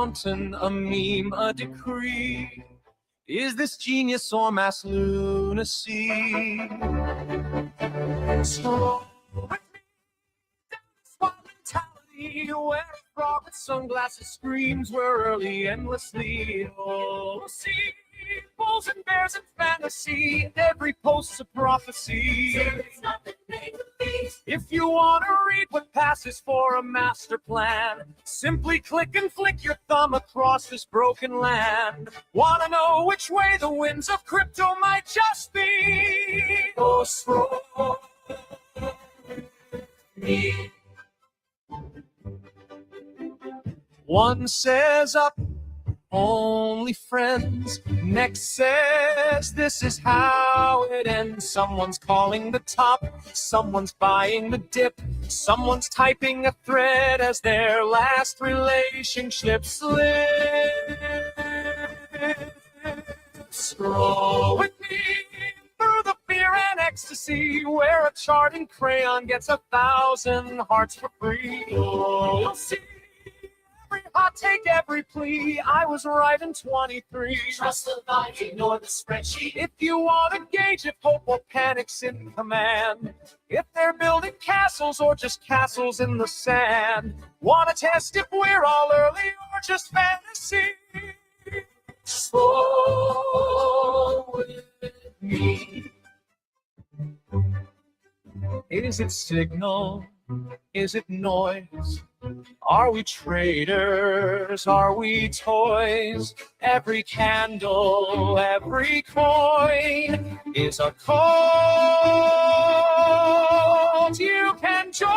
fountain, a meme, a decree? Is this genius or mass lunacy? So with me down the swamp mentality, where a frog with sunglasses screams we're early endlessly. Oh, see, bulls and bears and fantasy, every post's a prophecy. If you want to read what passes for a master plan, simply click and flick your thumb across this broken land. Want to know which way the winds of crypto might just be? Go scroll me. One says up, only friends. Next says this is how it ends. Someone's calling the top, someone's buying the dip, someone's typing a thread as their last relationship slips. Scroll with me through the fear and ecstasy, where a charting crayon gets 1,000 hearts for free. You'll see every hot take, every plea. I was right in 23. Trust the vibes, ignore the spreadsheet. If you want to gauge if hope or panic's in command, if they're building castles or just castles in the sand, want to test if we're all early or just fantasy? Slow with me. Is it signal? Is it noise? Are we traders? Are we toys? Every candle, every coin is a cult you can join.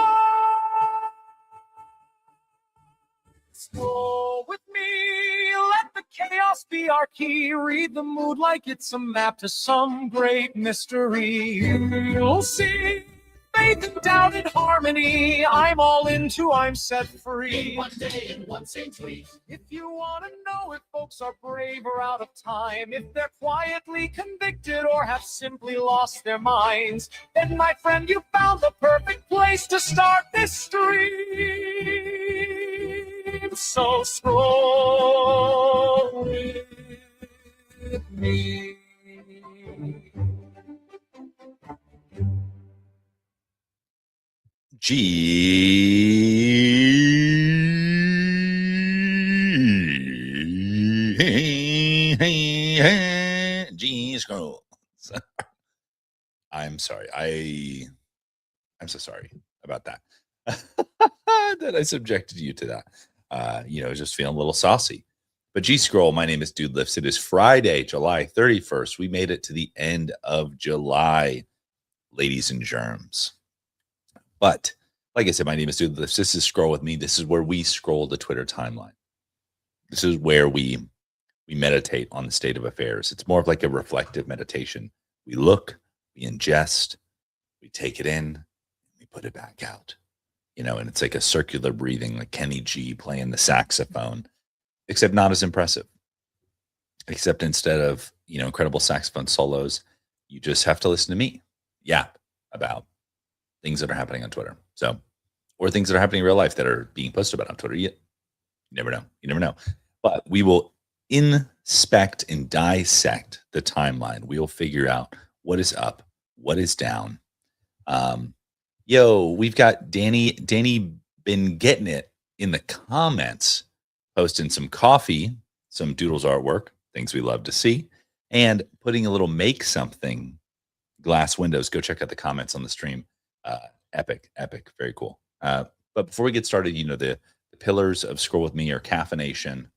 Go with me, let the chaos be our key. Read the mood like it's a map to some great mystery. You'll see faith and doubt and harmony. I'm all into, I'm set free. In one day, in one same tweet. If you want to know if folks are brave or out of time, if they're quietly convicted or have simply lost their minds, then my friend, you found the perfect place to start this stream. So scroll with me. G scroll. I'm sorry. I'm so sorry about that. That I subjected you to that. Just feeling a little saucy. But G Scroll, my name is Dude Lifts. It is Friday, July 31st. We made it to the end of July, ladies and germs. But like I said, my name is Dude Lifts. This is Scroll with me. This is where we scroll the Twitter timeline. This is where we meditate on the state of affairs. It's more of like a reflective meditation. We look, we ingest, we take it in, we put it back out. And it's like a circular breathing, like Kenny G playing the saxophone, except not as impressive. Except instead of, incredible saxophone solos, you just have to listen to me yap about things that are happening on Twitter. Or things that are happening in real life that are being posted about on Twitter. You never know. You never know. But we will inspect and dissect the timeline. We will figure out what is up, what is down. We've got Danny been getting it in the comments, posting some coffee, some Doodles artwork, things we love to see, and putting a little make something glass windows. Go check out the comments on the stream. Epic, very cool. But before we get started, the pillars of Scroll With Me are caffeination,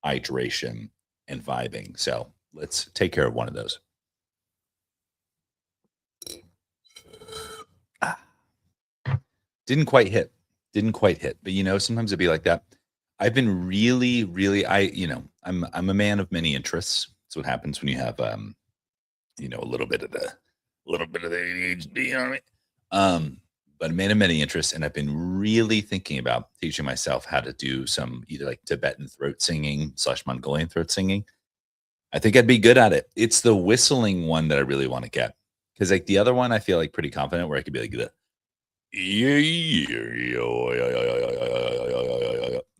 hydration, and vibing. So let's take care of one of those. Didn't quite hit, but sometimes it'd be like that. I've been really, I'm a man of many interests. That's what happens when you have, a little bit of the ADHD on me. But a man of many interests, and I've been really thinking about teaching myself how to do some either like Tibetan throat singing / Mongolian throat singing. I think I'd be good at it. It's the whistling one that I really want to get, because like the other one, I feel like pretty confident where I could be like,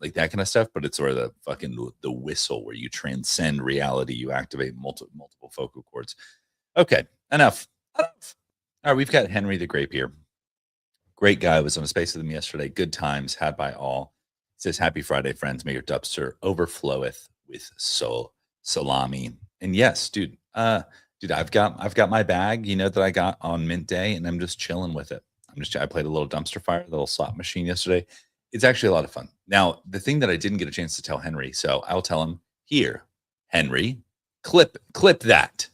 like that kind of stuff, but it's sort of the fucking the whistle where you transcend reality. You activate multiple focal cords. Okay, enough. All right, we've got Henry the Grape here. Great guy. Was on a space with him yesterday. Good times had by all. Says happy Friday, friends. May your dumpster overfloweth with salami. And yes, dude, I've got my bag, that I got on Mint Day, and I'm just chilling with it. I played a little dumpster fire, a little slot machine yesterday. It's actually a lot of fun. Now, the thing that I didn't get a chance to tell Henry, so I'll tell him here, Henry, clip that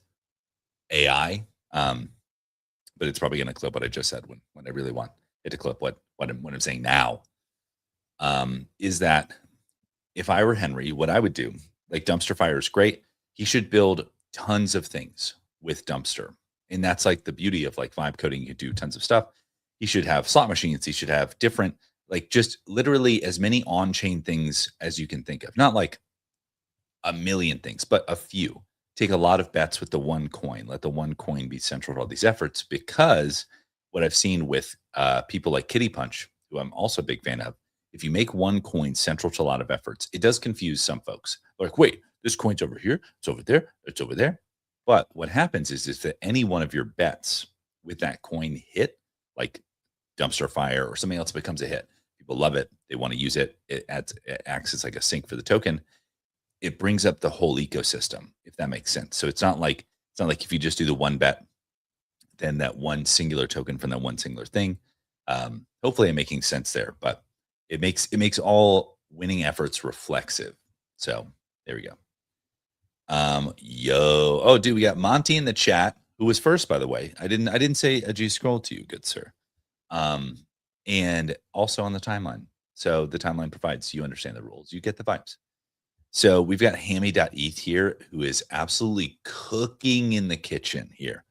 AI. But it's probably going to clip what I just said when I really want it to clip what I'm saying now. Is that if I were Henry, what I would do, like dumpster fire is great. He should build tons of things with dumpster. And that's like the beauty of like vibe coding. You can do tons of stuff. He should have slot machines. He should have different, like just literally as many on-chain things as you can think of. Not like a million things, but a few. Take a lot of bets with the one coin. Let the one coin be central to all these efforts, because what I've seen with people like Kitty Punch, who I'm also a big fan of, if you make one coin central to a lot of efforts, it does confuse some folks. They're like, wait, this coin's over here, it's over there, it's over there. But what happens is that any one of your bets with that coin hit, like dumpster fire or something else, becomes a hit. People love it. They want to use it. It acts as like a sink for the token. It brings up the whole ecosystem, if that makes sense. So it's not like if you just do the one bet, then that one singular token from that one singular thing. Hopefully I'm making sense there, but it makes all winning efforts reflexive. So there we go. Oh, dude, we got Monty in the chat, who was first, by the way. I didn't say a G scroll to you, good sir. And also on the timeline. So the timeline provides you understand the rules. You get the vibes. So we've got Hammy.eth here, who is absolutely cooking in the kitchen here.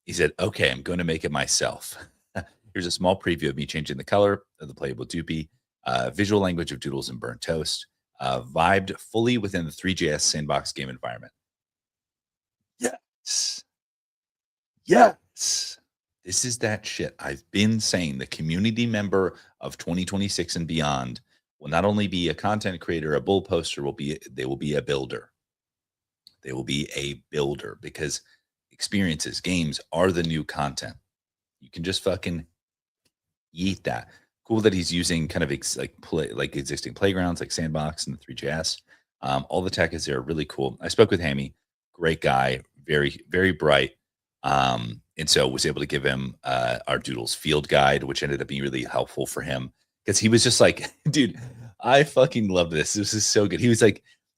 He said, okay, I'm going to make it myself. Here's a small preview of me changing the color of the playable Doopy, visual language of doodles and burnt toast, vibed fully within the Three.js sandbox game environment. Yes. Yes. This is that shit I've been saying. The community member of 2026 and beyond will not only be a content creator, a bull poster, they will be a builder. They will be a builder, because experiences, games are the new content. You can just fucking eat that. Cool that he's using kind of like existing playgrounds like Sandbox and the Three.js. All the tech is there, really cool. I spoke with Hammy, great guy, very, very bright. And so was able to give him our Doodles field guide, which ended up being really helpful for him, because he was just like, dude, I fucking love this. This is so good. He was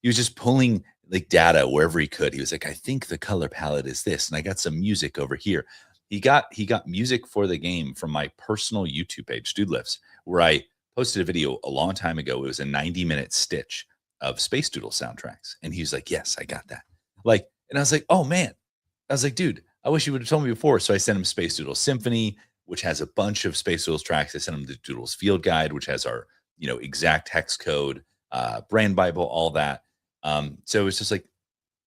just pulling like data wherever he could. He was like, I think the color palette is this, and I got some music over here. He got music for the game from my personal YouTube page, Dude Lifts, where I posted a video a long time ago. It was a 90-minute stitch of Space Doodle soundtracks. And he was like, yes, I got that. Like, and I was like, oh man. I was like, dude, I wish you would have told me before. So I sent him Space Doodle Symphony, which has a bunch of Space Doodles tracks. I sent him the Doodles field guide, which has our, exact hex code, brand Bible, all that. So it was just like,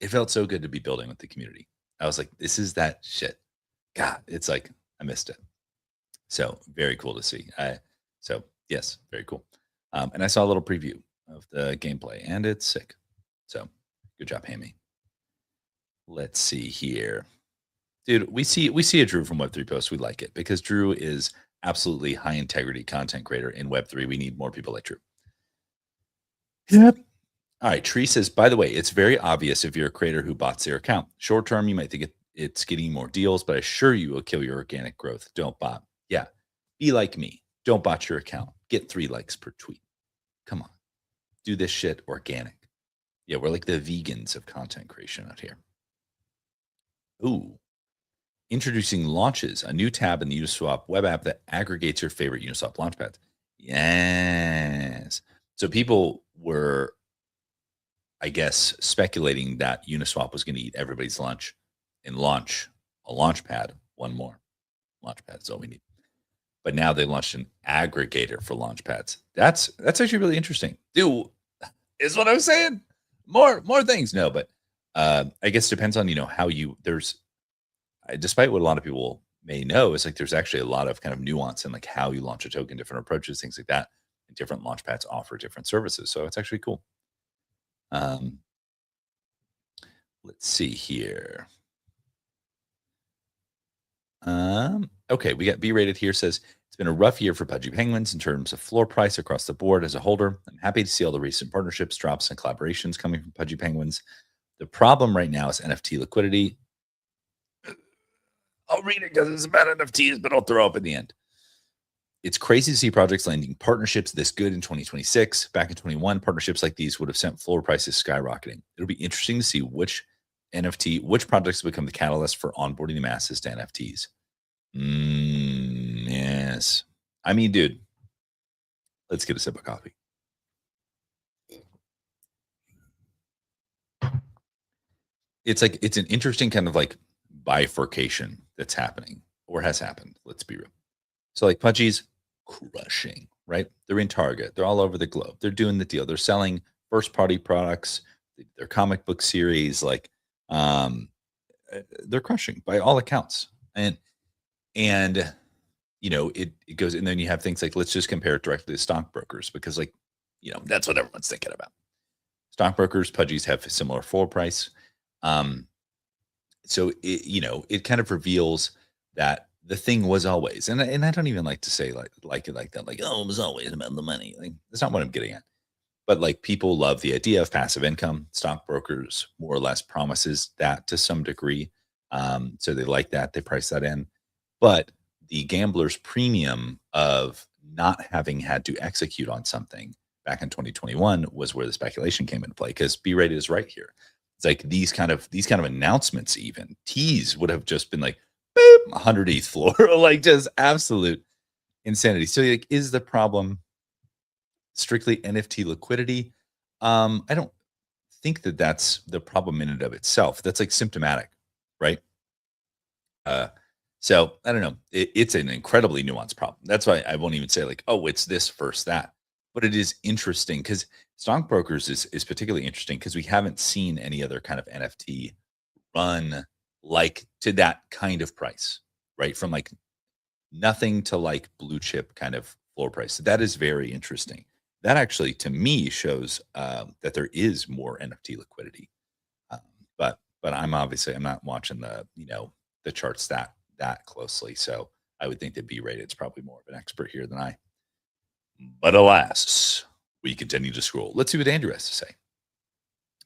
it felt so good to be building with the community. I was like, this is that shit. God, it's like, I missed it. So very cool to see. So yes, very cool. And I saw a little preview of the gameplay, and it's sick. So good job, Hammy. Let's see here. Dude, we see a Drew from Web3 post. We like it because Drew is absolutely high integrity content creator in Web3. We need more people like Drew. Yep. All right. Tree says, by the way, it's very obvious if you're a creator who bots their account. Short term, you might think it's getting more deals, but I assure you will kill your organic growth. Don't bot. Yeah. Be like me. Don't bot your account. Get 3 likes per tweet. Come on. Do this shit organic. Yeah, we're like the vegans of content creation out here. Ooh. Introducing Launches, a new tab in the Uniswap web app that aggregates your favorite Uniswap launchpads. Yes. So people were, I guess, speculating that Uniswap was going to eat everybody's lunch and launch a launchpad. One more launchpad is all we need. But now they launched an aggregator for launchpads. That's actually really interesting. Dude, is what I'm saying. More things. No, but I guess it depends on, how despite what a lot of people may know, it's like there's actually a lot of kind of nuance in like how you launch a token, different approaches, things like that. and different launchpads offer different services. So it's actually cool. Let's see here. Okay, we got B rated here. Says it's been a rough year for Pudgy Penguins in terms of floor price across the board. As a holder, I'm happy to see all the recent partnerships, drops, and collaborations coming from Pudgy Penguins. The problem right now is NFT liquidity. I'll read it because it's about NFTs, but I'll throw up at the end. It's crazy to see projects landing partnerships this good in 2026. Back in 21, partnerships like these would have sent floor prices skyrocketing. It'll be interesting to see which projects become the catalyst for onboarding the masses to NFTs. Yes. I mean, dude, let's get a sip of coffee. It's like, it's an interesting kind of like bifurcation that's happening or has happened. Let's be real. So like Pudgy's crushing, right? They're in Target. They're all over the globe. They're doing the deal. They're selling first party products, their comic book series, like they're crushing by all accounts. And you know, it goes, and then you have things like, let's just compare it directly to stockbrokers, because like, you know, that's what everyone's thinking about. Stockbrokers, Pudgy's have a similar floor price. So it, you know, it kind of reveals that the thing was always, and I don't even like to say like it like that, like, oh, it was always about the money. Like, that's not what I'm getting at. But like, people love the idea of passive income. Stockbrokers more or less promises that to some degree. So they like that. They price that in. But the gambler's premium of not having had to execute on something back in 2021 was where the speculation came into play, because B rated is right here. It's like these kind of announcements, even tease would have just been like, boop, 100th floor, like just absolute insanity. So like, is the problem strictly NFT liquidity? I don't think that that's the problem in and of itself. That's like symptomatic, right? So I don't know. It's an incredibly nuanced problem. That's why I won't even say like, oh, it's this versus that. But it is interesting because stockbrokers is particularly interesting because we haven't seen any other kind of NFT run like to that kind of price, right? From like nothing to like blue chip kind of floor price. That is very interesting. That actually, to me, shows that there is more NFT liquidity. But I'm not watching the charts that closely. So I would think that B rated is probably more of an expert here than I. But alas, we continue to scroll. Let's see what Andrew has to say.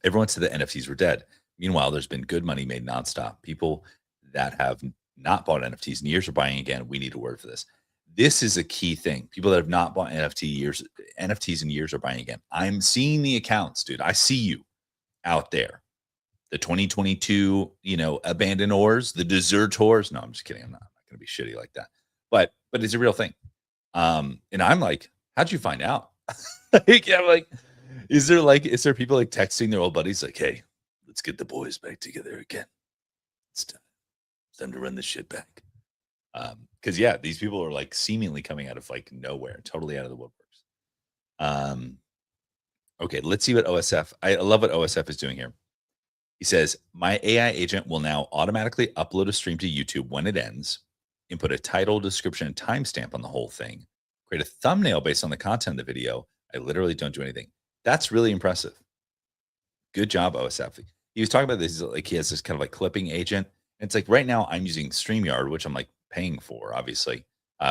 Everyone said that NFTs were dead. Meanwhile, there's been good money made nonstop. People that have not bought NFTs in years are buying again. We need a word for this. This is a key thing. People that have not bought NFTs in years are buying again. I'm seeing the accounts, dude. I see you out there. The 2022, abandonors, the desertors. No, I'm just kidding. I'm not going to be shitty like that. But it's a real thing. And I'm like, how'd you find out? Like, yeah, like, is there people like texting their old buddies like, hey, let's get the boys back together again. It's time to run this shit back. Because yeah, these people are like seemingly coming out of like nowhere, totally out of the woodworks. Okay, let's see what OSF. I love what OSF is doing here. He says, my AI agent will now automatically upload a stream to YouTube when it ends, input a title, description, and timestamp on the whole thing, create a thumbnail based on the content of the video. I literally don't do anything. That's really impressive. Good job, OSF. He was talking about this, like he has this kind of like clipping agent. And it's like right now I'm using StreamYard, which I'm like paying for, obviously,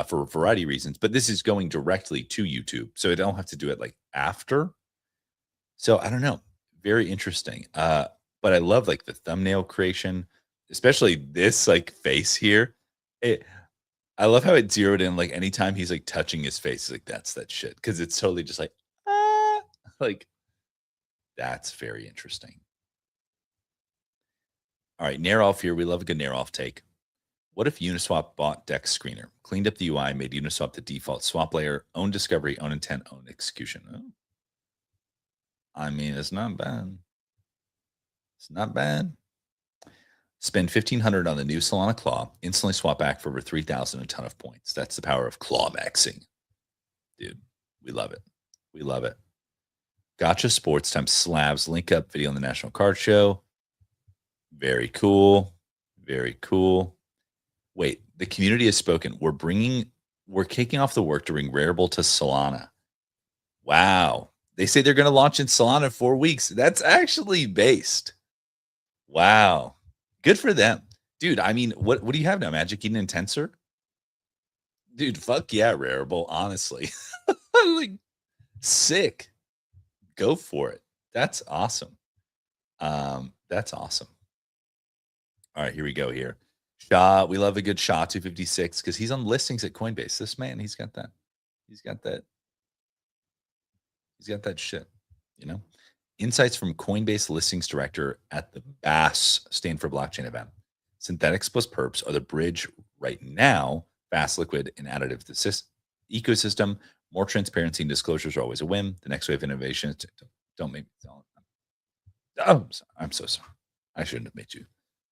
for a variety of reasons. But this is going directly to YouTube. So I don't have to do it like after. So I don't know. Very interesting. But I love like the thumbnail creation, especially this like face here. I love how it zeroed in. Like anytime he's like touching his face, like that's that shit, because it's totally just like like that's very interesting. All right, Nairolf here. We love a good Nairolf take. What if Uniswap bought Dex Screener, cleaned up the UI, made Uniswap the default swap layer, own discovery, own intent, own execution? Oh. I mean, it's not bad. It's not bad. Spend $1,500 on the new Solana Claw, instantly swap back for over 3,000, a ton of points. That's the power of claw maxing. Dude, we love it. We love it. Gotcha Sports times Slabs link up video on the National Card Show. Very cool. Very cool. Wait, the community has spoken. We're kicking off the work to bring Rarible to Solana. Wow. They say they're going to launch in Solana in 4 weeks. That's actually based. Wow. Good for them. Dude, I mean, what do you have now? Magic Eden and Tensor? Dude, fuck yeah, Rarible, honestly. Like, sick. Go for it. That's awesome. That's awesome. All right, here we go here. Shaw, we love a good Shaw 256 because he's on listings at Coinbase. This man, he's got that. He's got that. He's got that shit, you know? Insights from Coinbase listings director at the BAS Stanford blockchain event. Synthetics plus perps are the bridge right now. Fast, liquid, and additive to the ecosystem. More transparency and disclosures are always a win. The next wave of innovation is don't make me tell it. Oh, I'm so sorry. I shouldn't have made you.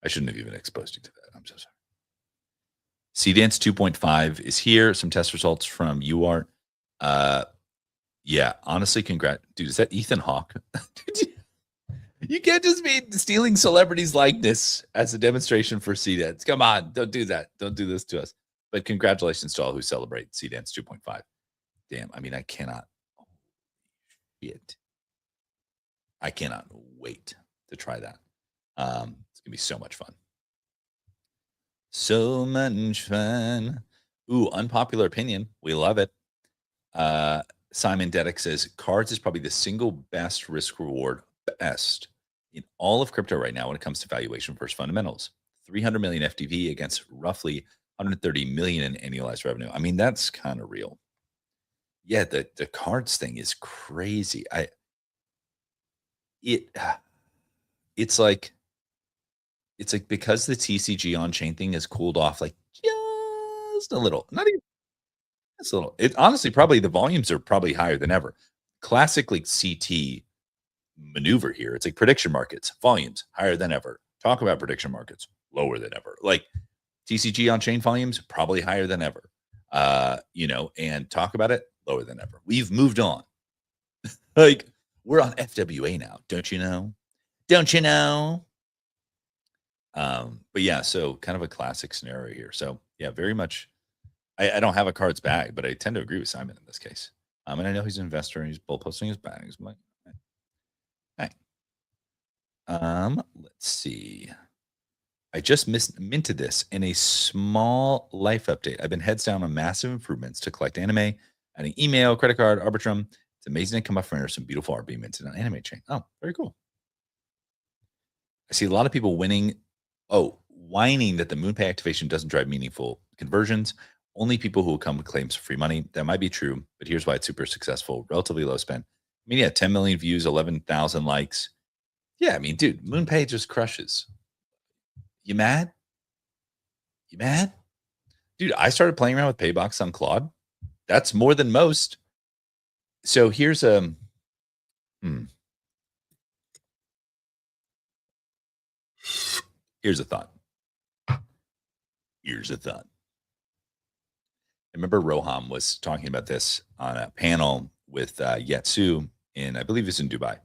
I shouldn't have even exposed you to that. I'm so sorry. CDance 2.5 is here. Some test results from UART. Yeah, honestly, congrats. Dude, is that Ethan Hawke? You can't just be stealing celebrities' likeness as a demonstration for CDance. Come on, don't do that. Don't do this to us. But congratulations to all who celebrate CDance 2.5. Damn, I mean, I cannot. Shit. I cannot wait to try that. It's gonna be so much fun. So much fun. Ooh, unpopular opinion. We love it. Simon Dedek says cards is probably the single best risk reward best in all of crypto right now when it comes to valuation versus fundamentals. 300 million FTV against roughly 130 million in annualized revenue. I mean, that's kind of real. Yeah, the cards thing is crazy. It's like because the TCG on chain thing has cooled off like just a little, not even just a little. It honestly probably the volumes are probably higher than ever. Classic like CT maneuver here. It's like prediction markets, volumes higher than ever. Talk about prediction markets, lower than ever. Like TCG on chain volumes probably higher than ever. And talk about it, lower than ever. We've moved on. Like we're on FWA now, don't you know? Don't you know? But yeah, so kind of a classic scenario here. So yeah, very much. I don't have a cards bag, but I tend to agree with Simon in this case. And I know he's an investor and he's bull posting his bags. I'm like, hey. Let's see. I just minted this in a small life update. I've been heads down on massive improvements to collect anime, adding email, credit card, Arbitrum. It's amazing to come up from some beautiful art being minted on anime chain. Oh, very cool. I see a lot of people whining that the MoonPay activation doesn't drive meaningful conversions. Only people who will come with claims for free money. That might be true, but here's why it's super successful. Relatively low spend. I mean, yeah, 10 million views, 11,000 likes. Yeah, I mean, dude, MoonPay just crushes. You mad? You mad? Dude, I started playing around with Paybox on Claude. That's more than most. So here's Here's a thought. Here's a thought. I remember Roham was talking about this on a panel with Yatsu in, I believe it's in Dubai.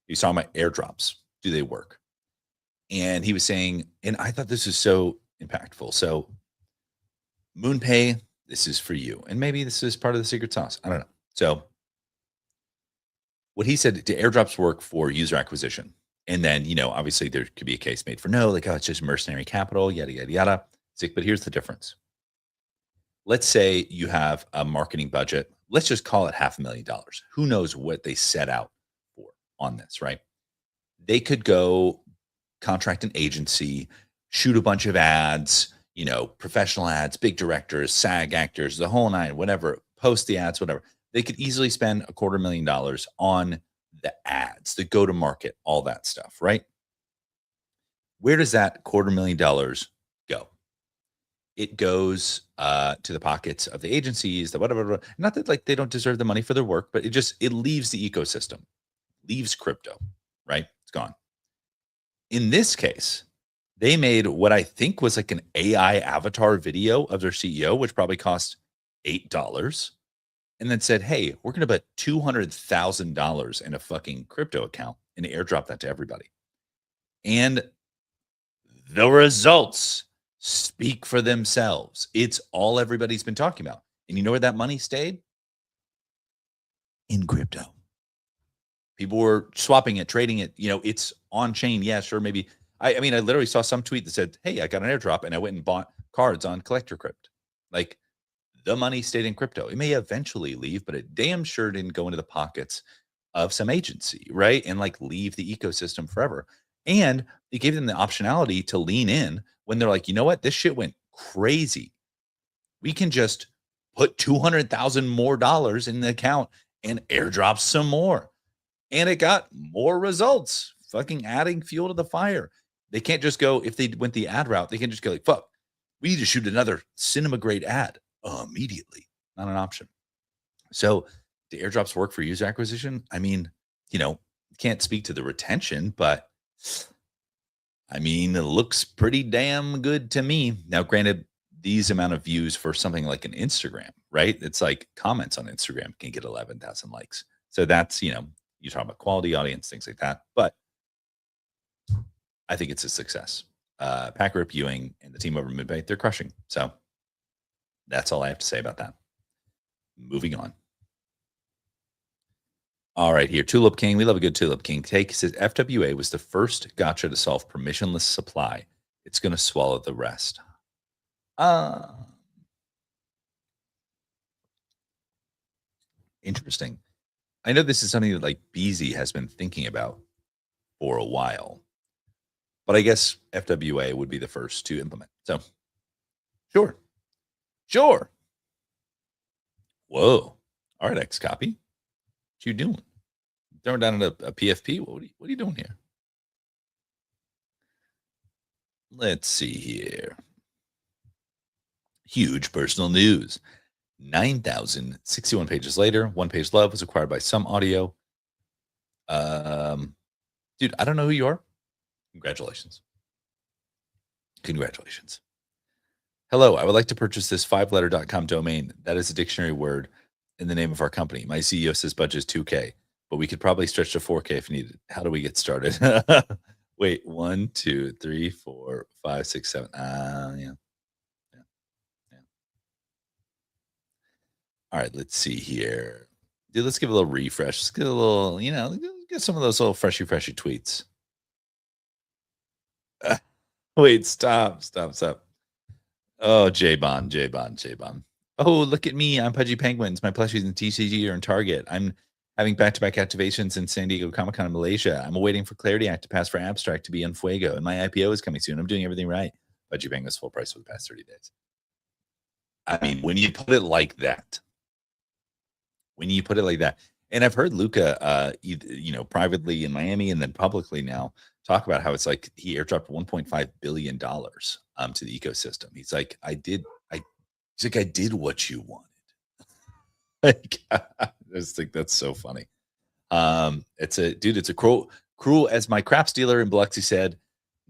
He was talking about airdrops. Do they work? And he was saying, and I thought this is so impactful. So MoonPay, this is for you. And maybe this is part of the secret sauce. I don't know. So what he said, do airdrops work for user acquisition? And then, obviously there could be a case made for no, like, oh, it's just mercenary capital, yada, yada, yada. But here's the difference. Let's say you have a marketing budget. Let's just call it $500,000. Who knows what they set out for on this, right? They could go contract an agency, shoot a bunch of ads, professional ads, big directors, SAG actors, the whole nine, whatever, post the ads, whatever. They could easily spend $250,000 on the ads, the go-to-market, all that stuff, right? Where does that $250,000 go? It goes to the pockets of the agencies, the whatever. Not that like they don't deserve the money for their work, but it leaves the ecosystem, leaves crypto, right? It's gone. In this case, they made what I think was like an AI avatar video of their CEO, which probably cost $8, and then said, hey, we're going to put $200,000 in a fucking crypto account and airdrop that to everybody. And the results speak for themselves. It's all everybody's been talking about. And you know where that money stayed? in crypto. People were swapping it, trading it. It's on chain. Yeah, sure. Maybe. I mean, I literally saw some tweet that said, "Hey, I got an airdrop and I went and bought cards on Collector Crypt." Like, the money stayed in crypto. It may eventually leave, but it damn sure didn't go into the pockets of some agency, right? And like leave the ecosystem forever. And it gave them the optionality to lean in when they're like, you know what? This shit went crazy. We can just put 200,000 more dollars in the account and airdrop some more. And it got more results, fucking adding fuel to the fire. They can't just go, if they went the ad route, they can just go like, fuck, we need to shoot another cinema grade ad immediately. Not an option. So do airdrops work for user acquisition? I mean, can't speak to the retention, but I mean, it looks pretty damn good to me. Now, granted, these amount of views for something like an Instagram, right? It's like comments on Instagram can get 11,000 likes. So that's, you talk about quality audience, things like that. But I think it's a success. Packer Rip Ewing and the team over Moonbait, they're crushing. So that's all I have to say about that. Moving on. All right, here, Tulip King. We love a good Tulip King take. Says FWA was the first gotcha to solve permissionless supply. It's going to swallow the rest. Interesting. I know this is something that like Beezy has been thinking about for a while, but I guess FWA would be the first to implement. So, sure. Whoa. All right, X copy. What you doing? Throwing down a PFP? What are you doing here? Let's see here. Huge personal news. 9,061 pages later, One Page Love was acquired by Some Audio. Dude, I don't know who you are. Congratulations. Hello, I would like to purchase this 5letter.com domain. That is a dictionary word in the name of our company. My CEO says budget is 2K, but we could probably stretch to 4K if needed. How do we get started? Wait, 1, 2, 3, 4, 5, 6, 7. Yeah. All right, let's see here. Dude, let's give a little refresh. Let's get a little, get some of those little freshy tweets. Wait, stop. Oh, J-Bon. Oh, look at me. I'm Pudgy Penguins. My plushies in TCG are in Target. I'm having back-to-back activations in San Diego Comic-Con in Malaysia. I'm awaiting for Clarity Act to pass for Abstract to be in Fuego. And my IPO is coming soon. I'm doing everything right. Pudgy Penguins full price for the past 30 days. I mean, when you put it like that, and I've heard Luca, privately in Miami and then publicly now talk about how it's like he airdropped $1.5 billion to the ecosystem. He's like, I did what you wanted. Like, I just think that's so funny. It's a cruel, as my craps dealer in Biloxi said,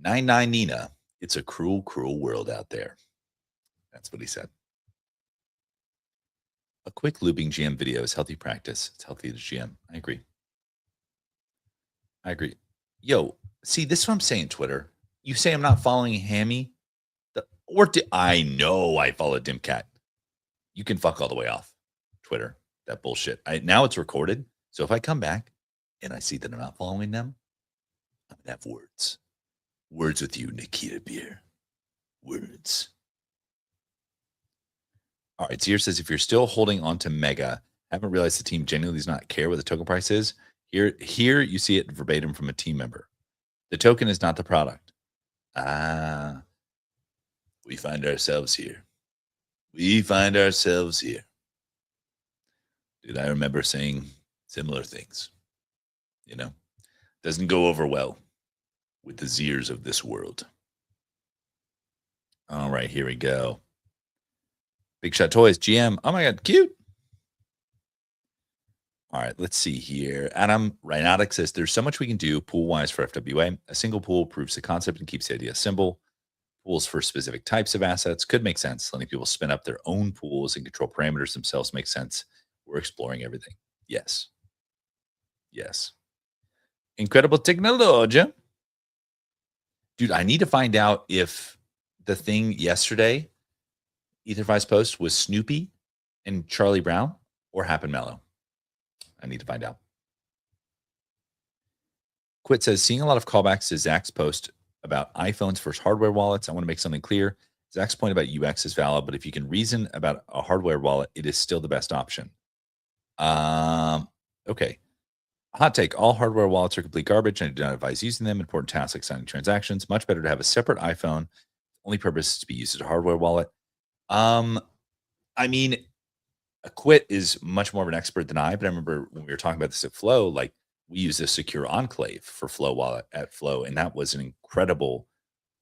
99 Nina. It's a cruel world out there. That's what he said. A quick looping GM video is healthy practice. It's healthy to GM. I agree. Yo, see, this is what I'm saying, Twitter. You say I'm not following Hammy, I know I follow Dimcat. You can fuck all the way off Twitter. That bullshit. Now it's recorded. So if I come back and I see that I'm not following them, I'm going to have words. Words with you, Nikita Beer. Words. All right, Zier says, if you're still holding on to Mega, haven't realized the team genuinely does not care what the token price is. Here you see it verbatim from a team member. The token is not the product. We find ourselves here. Dude, I remember saying similar things. Doesn't go over well with the Ziers of this world. All right, here we go. Big Shot Toys, GM. Oh my God, cute. All right, let's see here. Adam Rhinotic says, there's so much we can do pool-wise for FWA. A single pool proves the concept and keeps the idea simple. Pools for specific types of assets could make sense. Letting people spin up their own pools and control parameters themselves makes sense. We're exploring everything. Yes. Incredible technology. Dude, I need to find out if the thing yesterday, Ether Vice post, was Snoopy and Charlie Brown or Happen Mellow. I need to find out. Quit says, seeing a lot of callbacks to Zach's post about iPhones versus hardware wallets. I want to make something clear. Zach's point about UX is valid, but if you can reason about a hardware wallet, it is still the best option. Okay. Hot take. All hardware wallets are complete garbage, and I do not advise using them. Important tasks like signing transactions. Much better to have a separate iPhone. Only purpose is to be used as a hardware wallet. I mean, Quit is much more of an expert than I, but I remember when we were talking about this at Flow, like we use a secure enclave for Flow wallet at Flow, and that was an incredible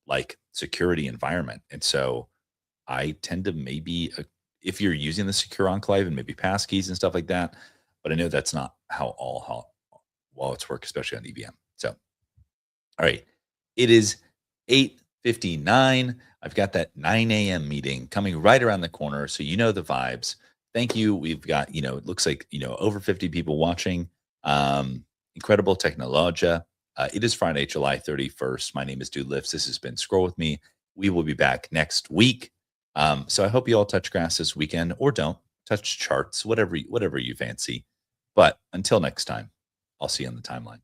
like security environment. And so I tend to maybe if you're using the secure enclave and maybe passkeys and stuff like that, but I know that's not how all wallets work, especially on EVM. So, all right, it is 8:59. I've got that 9 a.m. meeting coming right around the corner, so you know the vibes. Thank you. We've got, it looks like, over 50 people watching. Incredible technologia. It is Friday, July 31st. My name is Dude Lifts. This has been Scroll With Me. We will be back next week. So I hope you all touch grass this weekend, or don't touch charts, whatever you fancy. But until next time, I'll see you on the timeline.